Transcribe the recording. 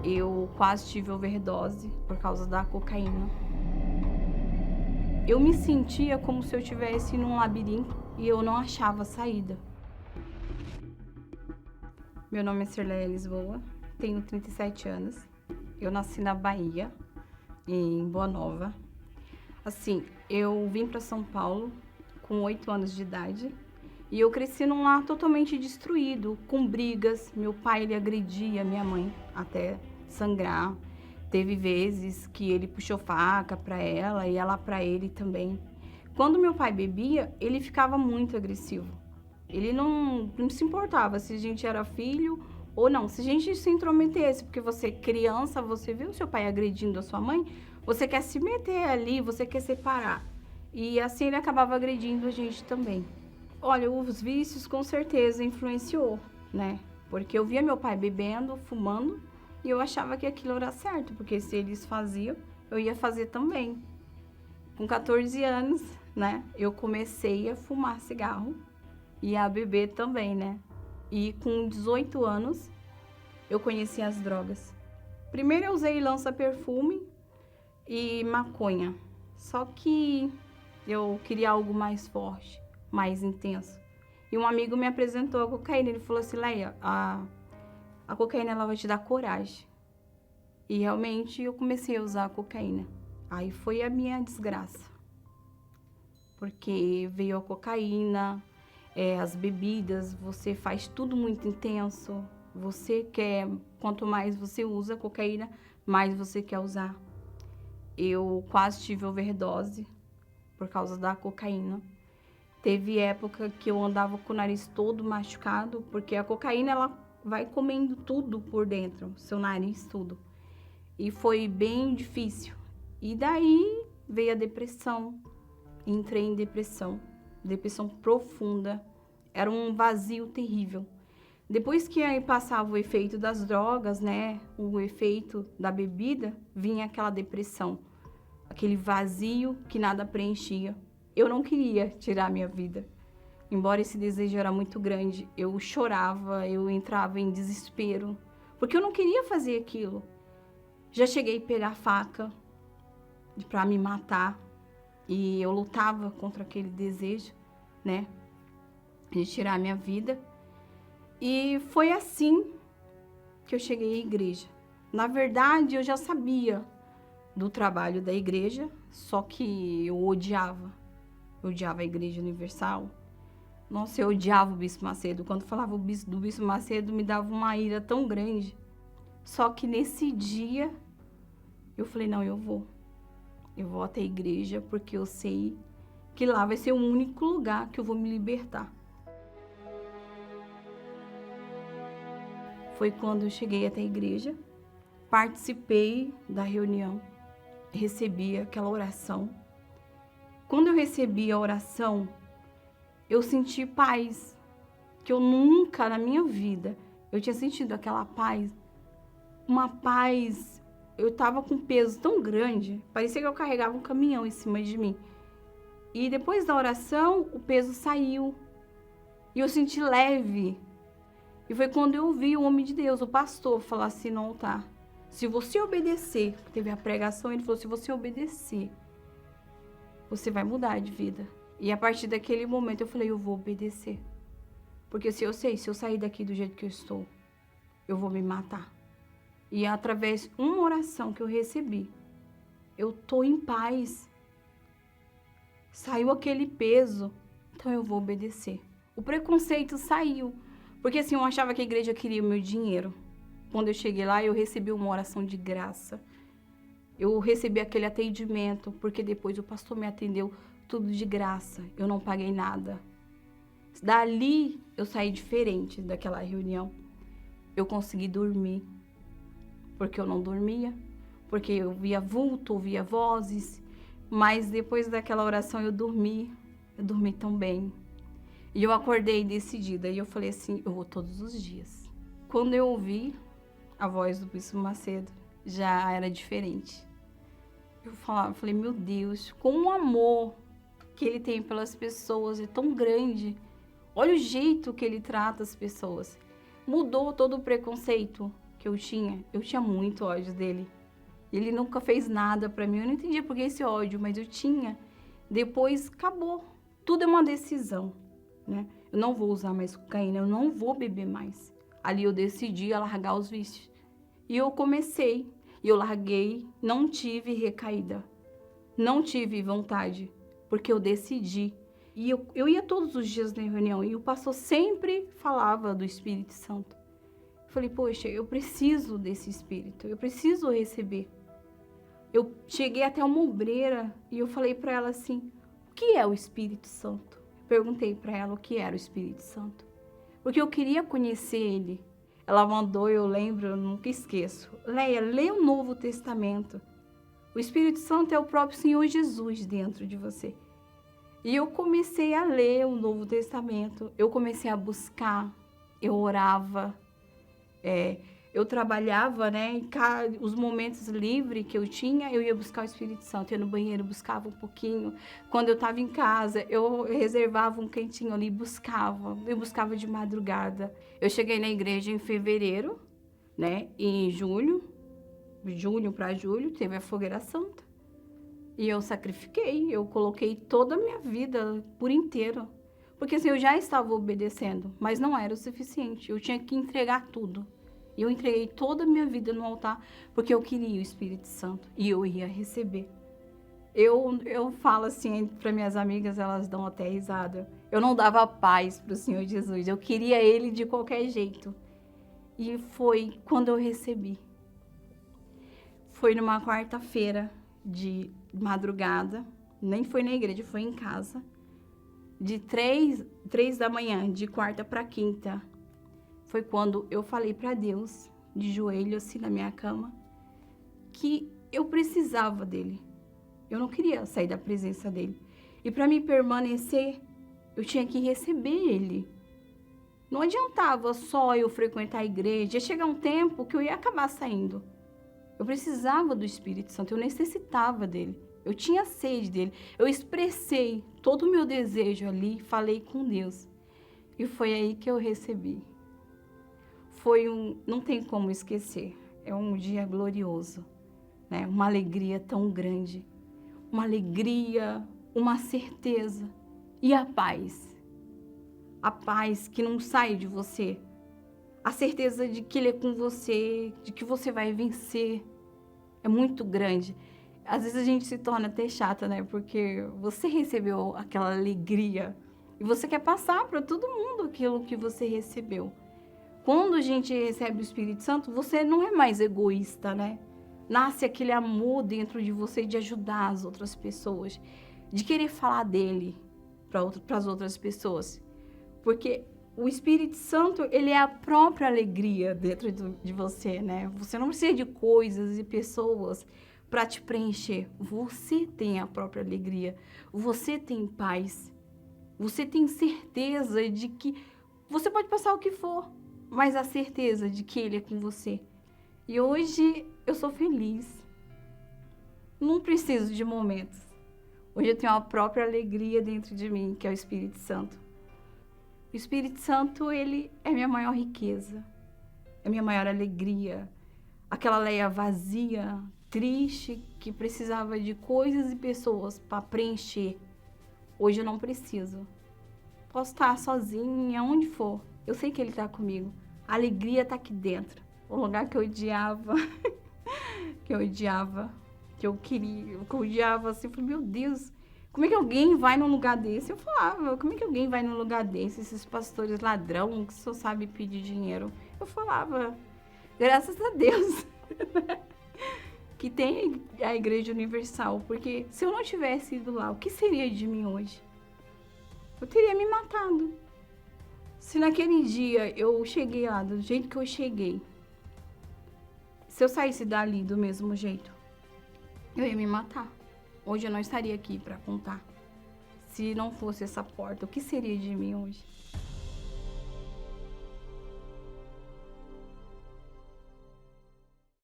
Eu quase tive overdose por causa da cocaína. Eu me sentia como se eu estivesse num labirinto e eu não achava saída. Meu nome é Cirleia Lisboa, tenho 37 anos. Eu nasci na Bahia, em Boa Nova. Assim, eu vim para São Paulo com 8 anos de idade e eu cresci num lar totalmente destruído, com brigas. Meu pai, ele agredia minha mãe até sangrar. Teve vezes que ele puxou faca para ela e ela para ele também. Quando meu pai bebia, ele ficava muito agressivo. Ele não se importava se a gente era filho ou não. Se a gente se intrometesse, porque você criança, você viu seu pai agredindo a sua mãe, você quer se meter ali, você quer separar. E assim ele acabava agredindo a gente também. Olha, os vícios com certeza influenciou, né? Porque eu via meu pai bebendo, fumando, e eu achava que aquilo era certo, porque se eles faziam, eu ia fazer também. Com 14 anos, né, eu comecei a fumar cigarro e a beber também, né? E com 18 anos, eu conheci as drogas. Primeiro eu usei lança-perfume e maconha, só que eu queria algo mais forte, mais intenso. E um amigo me apresentou a cocaína, ele falou assim, Leia, a cocaína ela vai te dar coragem. E realmente eu comecei a usar a cocaína. Aí foi a minha desgraça. Porque veio a cocaína, as bebidas, você faz tudo muito intenso. Você quer, quanto mais você usa a cocaína, mais você quer usar. Eu quase tive overdose por causa da cocaína. Teve época que eu andava com o nariz todo machucado, porque a cocaína ela vai comendo tudo por dentro, seu nariz, tudo. E foi bem difícil. E daí veio a depressão. Entrei em depressão profunda. Era um vazio terrível. Depois que aí passava o efeito das drogas, né, o efeito da bebida, vinha aquela depressão, aquele vazio que nada preenchia. Eu não queria tirar minha vida. Embora esse desejo era muito grande, eu chorava, eu entrava em desespero, porque eu não queria fazer aquilo. Já cheguei a pegar faca para me matar e eu lutava contra aquele desejo, né, de tirar a minha vida. E foi assim que eu cheguei à igreja. Na verdade, eu já sabia do trabalho da igreja, só que eu odiava. Eu odiava a Igreja Universal. Nossa, eu odiava o Bispo Macedo. Quando falava do Bispo Macedo, me dava uma ira tão grande. Só que nesse dia, eu falei, não, eu vou até a igreja, porque eu sei que lá vai ser o único lugar que eu vou me libertar. Foi quando eu cheguei até a igreja, participei da reunião, recebi aquela oração. Quando eu recebi a oração, eu senti paz, que eu nunca na minha vida, eu tinha sentido aquela paz, uma paz. Eu tava com um peso tão grande, parecia que eu carregava um caminhão em cima de mim. E depois da oração, o peso saiu. E eu senti leve. E foi quando eu ouvi o homem de Deus, o pastor, falar assim no altar. Se você obedecer, teve a pregação, ele falou, se você obedecer, você vai mudar de vida. E a partir daquele momento eu falei, eu vou obedecer. Porque se eu sair daqui do jeito que eu estou, eu vou me matar. E através de uma oração que eu recebi, eu tô em paz. Saiu aquele peso, então eu vou obedecer. O preconceito saiu, porque assim, eu achava que a igreja queria o meu dinheiro. Quando eu cheguei lá, eu recebi uma oração de graça. Eu recebi aquele atendimento, porque depois o pastor me atendeu tudo de graça. Eu não paguei nada. Dali, eu saí diferente daquela reunião. Eu consegui dormir. Porque eu não dormia, porque eu via vulto, ouvia vozes, mas depois daquela oração eu dormi tão bem. E eu acordei decidida, e eu falei assim, eu vou todos os dias. Quando eu ouvi a voz do Bispo Macedo, já era diferente. Eu falei, meu Deus, com o amor que ele tem pelas pessoas é tão grande. Olha o jeito que ele trata as pessoas. Mudou todo o preconceito. que eu tinha muito ódio dele. Ele nunca fez nada pra mim, eu não entendia por que esse ódio, mas eu tinha. Depois acabou. Tudo é uma decisão, né? Eu não vou usar mais cocaína, eu não vou beber mais. Ali eu decidi a largar os vícios. E eu comecei, e eu larguei, não tive recaída. Não tive vontade, porque eu decidi. E eu ia todos os dias na reunião, e o pastor sempre falava do Espírito Santo. Eu falei, poxa, eu preciso desse Espírito, eu preciso receber. Eu cheguei até uma obreira e eu falei para ela assim, o que é o Espírito Santo? Perguntei para ela o que era o Espírito Santo. Porque eu queria conhecer ele. Ela mandou, eu lembro, eu nunca esqueço. Leia, lê o Novo Testamento. O Espírito Santo é o próprio Senhor Jesus dentro de você. E eu comecei a ler o Novo Testamento. Eu comecei a buscar, eu orava, eu trabalhava, né? Os momentos livres que eu tinha, eu ia buscar o Espírito Santo. Eu ia no banheiro, buscava um pouquinho. Quando eu estava em casa, eu reservava um cantinho ali, eu buscava de madrugada. Eu cheguei na igreja em fevereiro, né? Em junho para julho, teve a fogueira santa. E eu sacrifiquei, eu coloquei toda a minha vida por inteiro. Porque assim, eu já estava obedecendo, mas não era o suficiente. Eu tinha que entregar tudo. E eu entreguei toda a minha vida no altar, porque eu queria o Espírito Santo. E eu ia receber. Eu falo assim para minhas amigas, elas dão até risada. Eu não dava paz para o Senhor Jesus. Eu queria Ele de qualquer jeito. E foi quando eu recebi. Foi numa quarta-feira de madrugada, nem foi na igreja, foi em casa, de 3 da manhã, de quarta para quinta, foi quando eu falei para Deus, de joelho assim na minha cama, que eu precisava dele. Eu não queria sair da presença dele. E para mim permanecer, eu tinha que receber ele. Não adiantava só eu frequentar a igreja, ia chegar um tempo que eu ia acabar saindo. Eu precisava do Espírito Santo, eu necessitava dele. Eu tinha sede dele. Eu expressei todo o meu desejo ali, falei com Deus. E foi aí que eu recebi. Não tem como esquecer. É um dia glorioso, né? Uma alegria tão grande. Uma alegria, uma certeza. E a paz. A paz que não sai de você. A certeza de que Ele é com você, de que você vai vencer, é muito grande. Às vezes a gente se torna até chata, né? Porque você recebeu aquela alegria e você quer passar para todo mundo aquilo que você recebeu. Quando a gente recebe o Espírito Santo, você não é mais egoísta, né? Nasce aquele amor dentro de você de ajudar as outras pessoas, de querer falar dele para as outras pessoas. Porque o Espírito Santo, ele é a própria alegria dentro de você, né? Você não precisa de coisas e pessoas para te preencher. Você tem a própria alegria. Você tem paz. Você tem certeza de que você pode passar o que for, mas a certeza de que Ele é com você. E hoje eu sou feliz. Não preciso de momentos. Hoje eu tenho a própria alegria dentro de mim, que é o Espírito Santo. O Espírito Santo, ele é minha maior riqueza, é minha maior alegria. Aquela Leia vazia, triste, que precisava de coisas e pessoas para preencher. Hoje eu não preciso. Posso estar sozinha, onde for. Eu sei que Ele está comigo. A alegria está aqui dentro. O lugar que eu odiava, que eu queria, que eu odiava assim, eu falei, meu Deus, como é que alguém vai num lugar desse? Eu falava, como é que alguém vai num lugar desse? Esses pastores ladrão que só sabe pedir dinheiro. Eu falava, graças a Deus, que tem a Igreja Universal. Porque se eu não tivesse ido lá, o que seria de mim hoje? Eu teria me matado. Se naquele dia eu cheguei lá do jeito que eu cheguei, se eu saísse dali do mesmo jeito, eu ia me matar. Hoje eu não estaria aqui para contar. Se não fosse essa porta, o que seria de mim hoje?